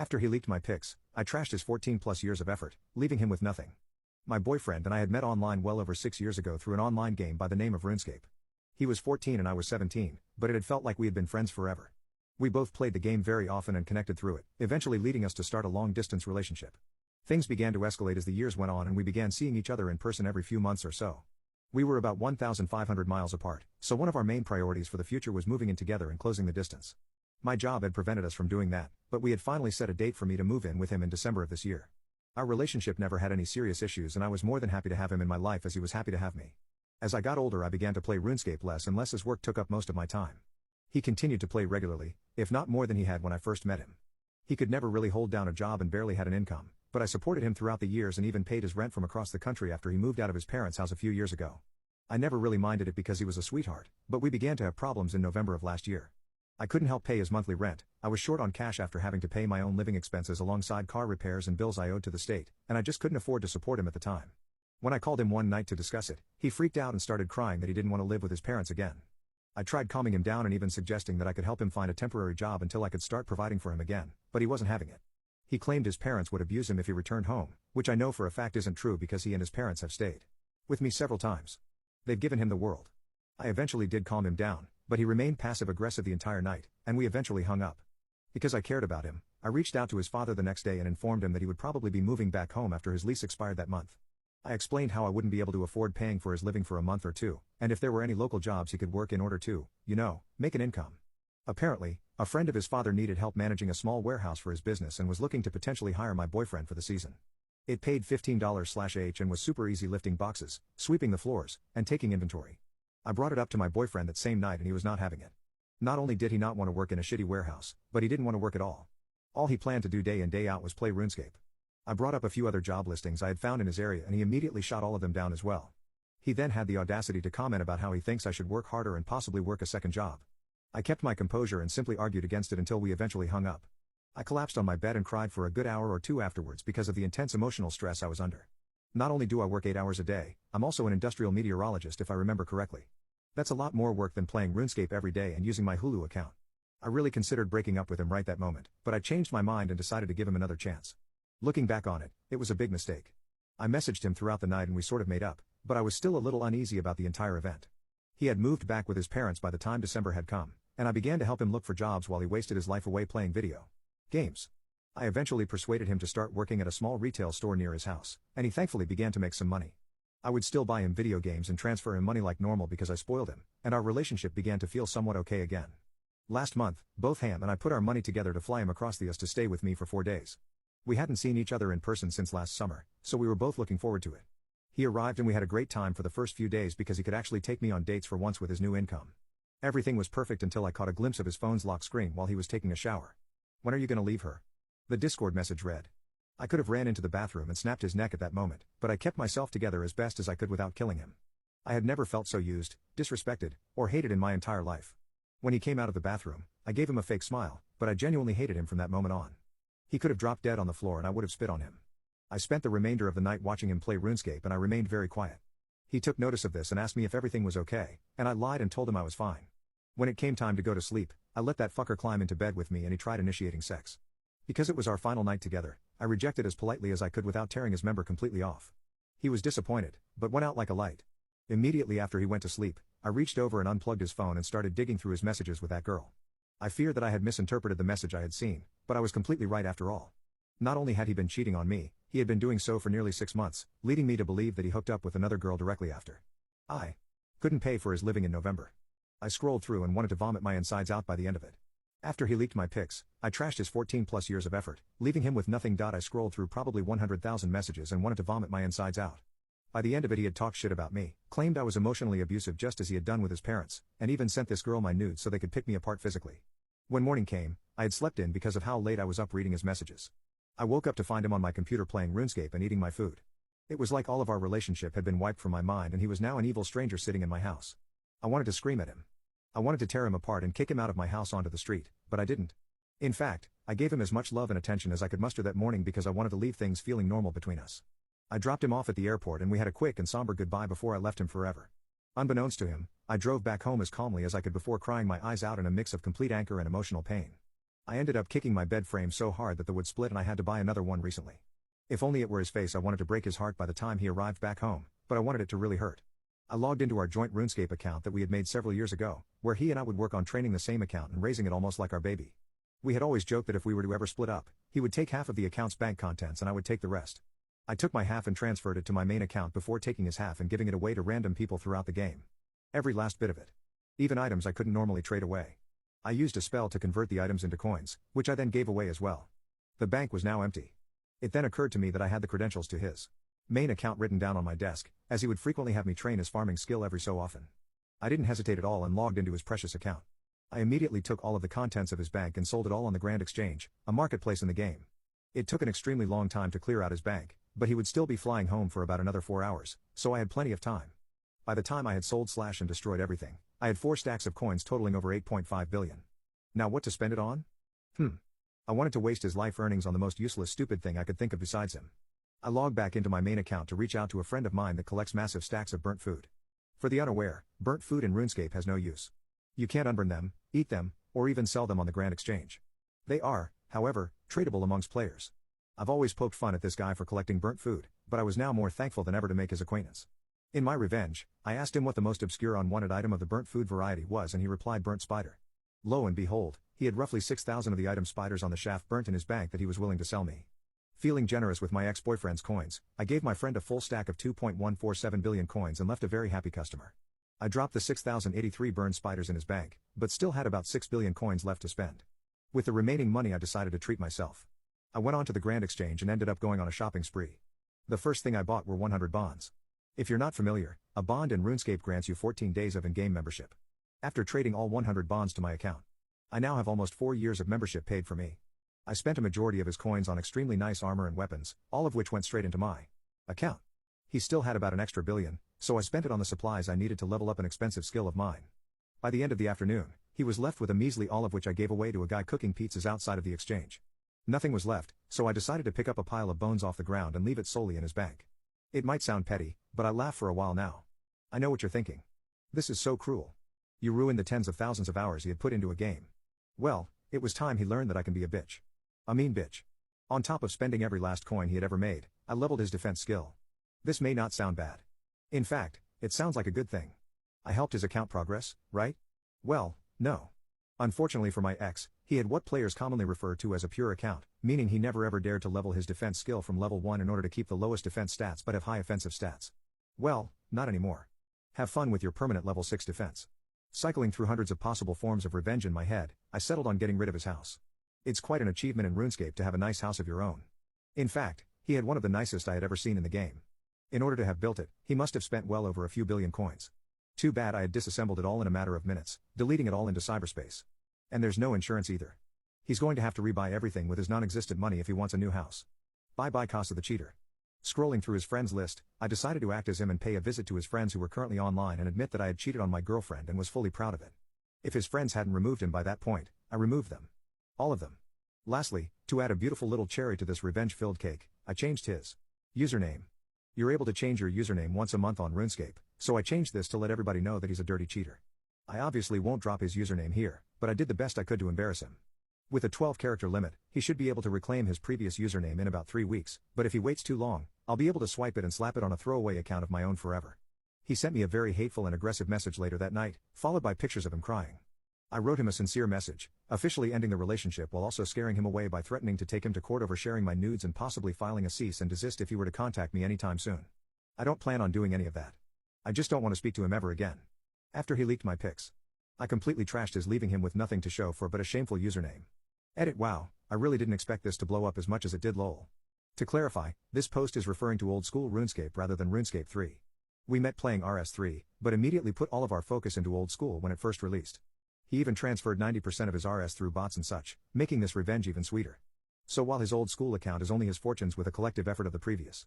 After he leaked my pics, I trashed his 14+ years of effort, leaving him with nothing. My boyfriend and I had met online well over 6 years ago through an online game by the name of RuneScape. He was 14 and I was 17, but it had felt like we had been friends forever. We both played the game very often and connected through it, eventually leading us to start a long-distance relationship. Things began to escalate as the years went on and we began seeing each other in person every few months or so. We were about 1,500 miles apart, so one of our main priorities for the future was moving in together and closing the distance. My job had prevented us from doing that, but we had finally set a date for me to move in with him in December of this year. Our relationship never had any serious issues and I was more than happy to have him in my life as he was happy to have me. As I got older I began to play RuneScape less and less as work took up most of my time. He continued to play regularly, if not more than he had when I first met him. He could never really hold down a job and barely had an income, but I supported him throughout the years and even paid his rent from across the country after he moved out of his parents' house a few years ago. I never really minded it because he was a sweetheart, but we began to have problems in November of last year. I couldn't help pay his monthly rent, I was short on cash after having to pay my own living expenses alongside car repairs and bills I owed to the state, and I just couldn't afford to support him at the time. When I called him one night to discuss it, he freaked out and started crying that he didn't want to live with his parents again. I tried calming him down and even suggesting that I could help him find a temporary job until I could start providing for him again, but he wasn't having it. He claimed his parents would abuse him if he returned home, which I know for a fact isn't true because he and his parents have stayed with me several times. They've given him the world. I eventually did calm him down, but he remained passive-aggressive the entire night, and we eventually hung up. Because I cared about him, I reached out to his father the next day and informed him that he would probably be moving back home after his lease expired that month. I explained how I wouldn't be able to afford paying for his living for a month or two, and if there were any local jobs he could work in order to, make an income. Apparently, a friend of his father needed help managing a small warehouse for his business and was looking to potentially hire my boyfriend for the season. It paid $15/h and was super easy lifting boxes, sweeping the floors, and taking inventory. I brought it up to my boyfriend that same night and he was not having it. Not only did he not want to work in a shitty warehouse, but he didn't want to work at all. All he planned to do day in day out was play RuneScape. I brought up a few other job listings I had found in his area and he immediately shot all of them down as well. He then had the audacity to comment about how he thinks I should work harder and possibly work a second job. I kept my composure and simply argued against it until we eventually hung up. I collapsed on my bed and cried for a good hour or two afterwards because of the intense emotional stress I was under. Not only do I work 8 hours a day, I'm also an industrial meteorologist if I remember correctly. That's a lot more work than playing RuneScape every day and using my Hulu account. I really considered breaking up with him right that moment, but I changed my mind and decided to give him another chance. Looking back on it, it was a big mistake. I messaged him throughout the night and we sort of made up, but I was still a little uneasy about the entire event. He had moved back with his parents by the time December had come, and I began to help him look for jobs while he wasted his life away playing video games. I eventually persuaded him to start working at a small retail store near his house, and he thankfully began to make some money. I would still buy him video games and transfer him money like normal because I spoiled him, and our relationship began to feel somewhat okay again. Last month, both Ham and I put our money together to fly him across the US to stay with me for 4 days. We hadn't seen each other in person since last summer, so we were both looking forward to it. He arrived and we had a great time for the first few days because he could actually take me on dates for once with his new income. Everything was perfect until I caught a glimpse of his phone's lock screen while he was taking a shower. "When are you gonna leave her?" The Discord message read. I could have ran into the bathroom and snapped his neck at that moment, but I kept myself together as best as I could without killing him. I had never felt so used, disrespected, or hated in my entire life. When he came out of the bathroom, I gave him a fake smile, but I genuinely hated him from that moment on. He could have dropped dead on the floor and I would have spit on him. I spent the remainder of the night watching him play RuneScape and I remained very quiet. He took notice of this and asked me if everything was okay, and I lied and told him I was fine. When it came time to go to sleep, I let that fucker climb into bed with me and he tried initiating sex. Because it was our final night together, I rejected as politely as I could without tearing his member completely off. He was disappointed, but went out like a light. Immediately after he went to sleep, I reached over and unplugged his phone and started digging through his messages with that girl. I feared that I had misinterpreted the message I had seen, but I was completely right after all. Not only had he been cheating on me, he had been doing so for nearly 6 months, leading me to believe that he hooked up with another girl directly after. I couldn't pay for his living in November. I scrolled through and wanted to vomit my insides out by the end of it. After he leaked my pics, I trashed his 14+ years of effort, leaving him with nothing. I scrolled through probably 100,000 messages and wanted to vomit my insides out. By the end of it he had talked shit about me, claimed I was emotionally abusive just as he had done with his parents, and even sent this girl my nudes so they could pick me apart physically. When morning came, I had slept in because of how late I was up reading his messages. I woke up to find him on my computer playing RuneScape and eating my food. It was like all of our relationship had been wiped from my mind and he was now an evil stranger sitting in my house. I wanted to scream at him. I wanted to tear him apart and kick him out of my house onto the street, but I didn't. In fact, I gave him as much love and attention as I could muster that morning because I wanted to leave things feeling normal between us. I dropped him off at the airport and we had a quick and somber goodbye before I left him forever. Unbeknownst to him, I drove back home as calmly as I could before crying my eyes out in a mix of complete anger and emotional pain. I ended up kicking my bed frame so hard that the wood split and I had to buy another one recently. If only it were his face, I wanted to break his heart by the time he arrived back home, but I wanted it to really hurt. I logged into our joint RuneScape account that we had made several years ago, where he and I would work on training the same account and raising it almost like our baby. We had always joked that if we were to ever split up, he would take half of the account's bank contents and I would take the rest. I took my half and transferred it to my main account before taking his half and giving it away to random people throughout the game. Every last bit of it. Even items I couldn't normally trade away. I used a spell to convert the items into coins, which I then gave away as well. The bank was now empty. It then occurred to me that I had the credentials to his main account written down on my desk, as he would frequently have me train his farming skill every so often. I didn't hesitate at all and logged into his precious account. I immediately took all of the contents of his bank and sold it all on the Grand Exchange, a marketplace in the game. It took an extremely long time to clear out his bank, but he would still be flying home for about another 4 hours, so I had plenty of time. By the time I had sold / and destroyed everything, I had 4 stacks of coins totaling over 8.5 billion. Now what to spend it on? I wanted to waste his life earnings on the most useless stupid thing I could think of besides him. I logged back into my main account to reach out to a friend of mine that collects massive stacks of burnt food. For the unaware, burnt food in RuneScape has no use. You can't unburn them, eat them, or even sell them on the Grand Exchange. They are, however, tradable amongst players. I've always poked fun at this guy for collecting burnt food, but I was now more thankful than ever to make his acquaintance. In my revenge, I asked him what the most obscure unwanted item of the burnt food variety was and he replied burnt spider. Lo and behold, he had roughly 6,000 of the item spiders on the shaft burnt in his bank that he was willing to sell me. Feeling generous with my ex-boyfriend's coins, I gave my friend a full stack of 2.147 billion coins and left a very happy customer. I dropped the 6,083 burned spiders in his bank, but still had about 6 billion coins left to spend. With the remaining money I decided to treat myself. I went on to the Grand Exchange and ended up going on a shopping spree. The first thing I bought were 100 bonds. If you're not familiar, a bond in RuneScape grants you 14 days of in-game membership. After trading all 100 bonds to my account, I now have almost 4 years of membership paid for me. I spent a majority of his coins on extremely nice armor and weapons, all of which went straight into my account. He still had about an extra billion, so I spent it on the supplies I needed to level up an expensive skill of mine. By the end of the afternoon, he was left with a measly all of which I gave away to a guy cooking pizzas outside of the exchange. Nothing was left, so I decided to pick up a pile of bones off the ground and leave it solely in his bank. It might sound petty, but I laugh for a while now. I know what you're thinking. This is so cruel. You ruined the tens of thousands of hours he had put into a game. Well, it was time he learned that I can be a bitch. A mean bitch. On top of spending every last coin he had ever made, I leveled his defense skill. This may not sound bad. In fact, it sounds like a good thing. I helped his account progress, right? Well, no. Unfortunately for my ex, he had what players commonly refer to as a pure account, meaning he never ever dared to level his defense skill from level 1 in order to keep the lowest defense stats but have high offensive stats. Well, not anymore. Have fun with your permanent level 6 defense. Cycling through hundreds of possible forms of revenge in my head, I settled on getting rid of his house. It's quite an achievement in RuneScape to have a nice house of your own. In fact, he had one of the nicest I had ever seen in the game. In order to have built it, he must have spent well over a few billion coins. Too bad I had disassembled it all in a matter of minutes, deleting it all into cyberspace. And there's no insurance either. He's going to have to rebuy everything with his non-existent money if he wants a new house. Bye-bye Casa the Cheater. Scrolling through his friends list, I decided to act as him and pay a visit to his friends who were currently online and admit that I had cheated on my girlfriend and was fully proud of it. If his friends hadn't removed him by that point, I removed them. All of them. Lastly, to add a beautiful little cherry to this revenge-filled cake, I changed his username. You're able to change your username once a month on RuneScape, so I changed this to let everybody know that he's a dirty cheater. I obviously won't drop his username here, but I did the best I could to embarrass him. With a 12-character limit, he should be able to reclaim his previous username in about 3 weeks, but if he waits too long, I'll be able to swipe it and slap it on a throwaway account of my own forever. He sent me a very hateful and aggressive message later that night, followed by pictures of him crying. I wrote him a sincere message, officially ending the relationship while also scaring him away by threatening to take him to court over sharing my nudes and possibly filing a cease and desist if he were to contact me anytime soon. I don't plan on doing any of that. I just don't want to speak to him ever again. After he leaked my pics, I completely trashed his, leaving him with nothing to show for but a shameful username. Edit: wow, I really didn't expect this to blow up as much as it did, lol. To clarify, this post is referring to old school RuneScape rather than RuneScape 3. We met playing RS3, but immediately put all of our focus into old school when it first released. He even transferred 90% of his RS through bots and such, making this revenge even sweeter. So while his old school account is only his fortunes with a collective effort of the previous